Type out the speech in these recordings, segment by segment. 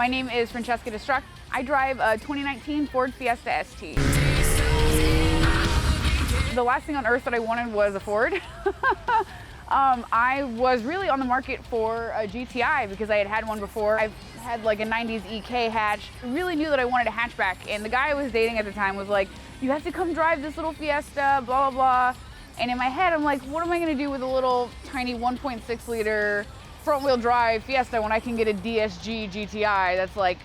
My name is Franccesca Destruct. I drive a 2019 Ford Fiesta ST. The last thing on earth that I wanted was a Ford. I was really on the market for a GTI because I had had one before. I've had like a 90s EK hatch. I really knew that I wanted a hatchback, and the guy I was dating at the time was like, you have to come drive this little Fiesta, blah, blah, blah. And in my head, I'm like, what am I gonna do with a little tiny 1.6 liter front wheel drive Fiesta when I can get a DSG GTI that's like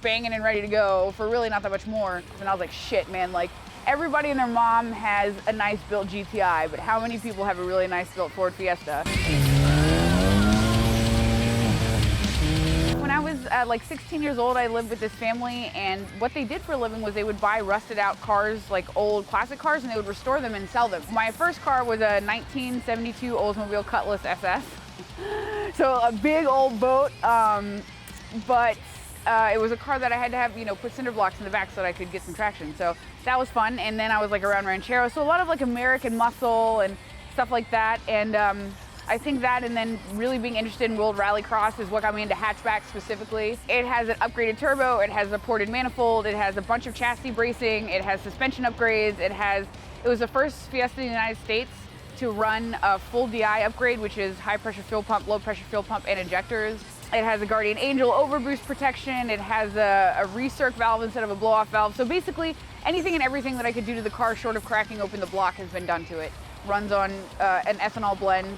banging and ready to go for really not that much more. And I was like, shit, man, like everybody and their mom has a nice built GTI, but how many people have a really nice built Ford Fiesta? When I was like 16 years old, I lived with this family, and what they did for a living was they would buy rusted out cars, like old classic cars, and they would restore them and sell them. My first car was a 1972 Oldsmobile Cutlass SS. So a big old boat, but it was a car that I had to have, you know, put cinder blocks in the back so that I could get some traction. So that was fun. And then I was like around Ranchero. So a lot of like American muscle and stuff like that. And I think that, and then really being interested in World Rallycross is what got me into hatchbacks specifically. It has an upgraded turbo, it has a ported manifold, it has a bunch of chassis bracing, it has suspension upgrades, it was the first Fiesta in the United States to run a full DI upgrade, which is high pressure fuel pump, low pressure fuel pump, and injectors. It has a Guardian Angel overboost protection. It has a recirc valve instead of a blow-off valve. So basically, anything and everything that I could do to the car short of cracking open the block has been done to it. Runs on an ethanol blend.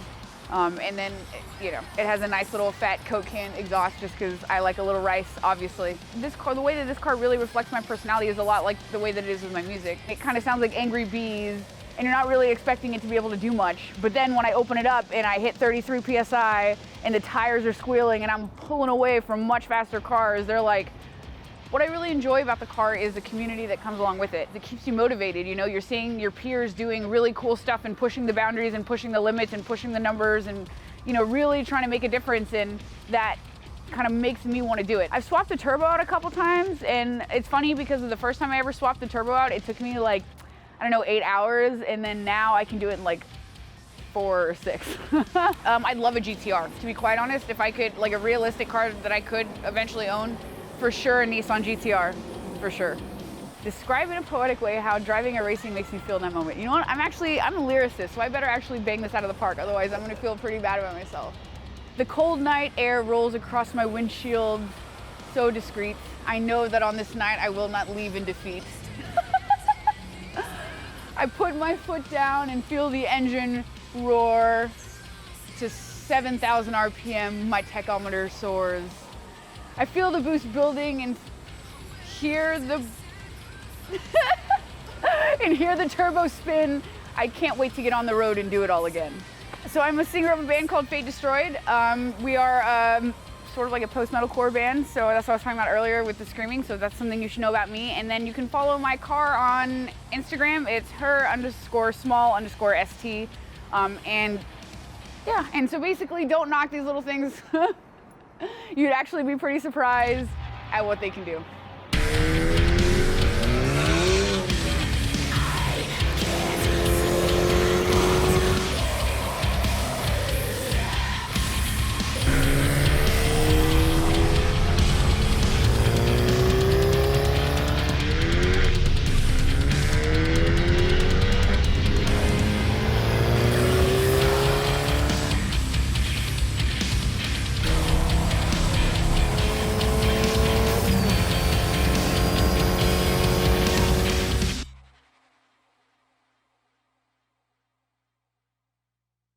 And then, you know, it has a nice little fat Coke can exhaust just because I like a little rice, obviously. This car, the way that this car really reflects my personality is a lot like the way that it is with my music. It kind of sounds like Angry Bees, and you're not really expecting it to be able to do much. But then when I open it up and I hit 33 PSI and the tires are squealing and I'm pulling away from much faster cars, they're like, what I really enjoy about the car is the community that comes along with it. It keeps you motivated, you know, you're seeing your peers doing really cool stuff and pushing the boundaries and pushing the limits and pushing the numbers and, you know, really trying to make a difference, and that kind of makes me want to do it. I've swapped the turbo out a couple times, and it's funny because of the first time I ever swapped the turbo out, it took me like, I don't know, 8 hours, and then now I can do it in like 4 or 6. I'd love a GTR, to be quite honest. If I could, like a realistic car that I could eventually own, for sure a Nissan GTR, for sure. Describe in a poetic way how driving or racing makes me feel in that moment. You know what, I'm a lyricist, so I better actually bang this out of the park, otherwise I'm gonna feel pretty bad about myself. The cold night air rolls across my windshield, so discreet. I know that on this night I will not leave in defeat. I put my foot down and feel the engine roar. To 7,000 RPM, my tachometer soars. I feel the boost building and hear the turbo spin. I can't wait to get on the road and do it all again. So I'm a singer of a band called Fate Destroyed. We are sort of like a post-metalcore band, so that's what I was talking about earlier with the screaming, so that's something you should know about me. And then you can follow my car on Instagram. It's her_small_st. And yeah, and so basically don't knock these little things. You'd actually be pretty surprised at what they can do.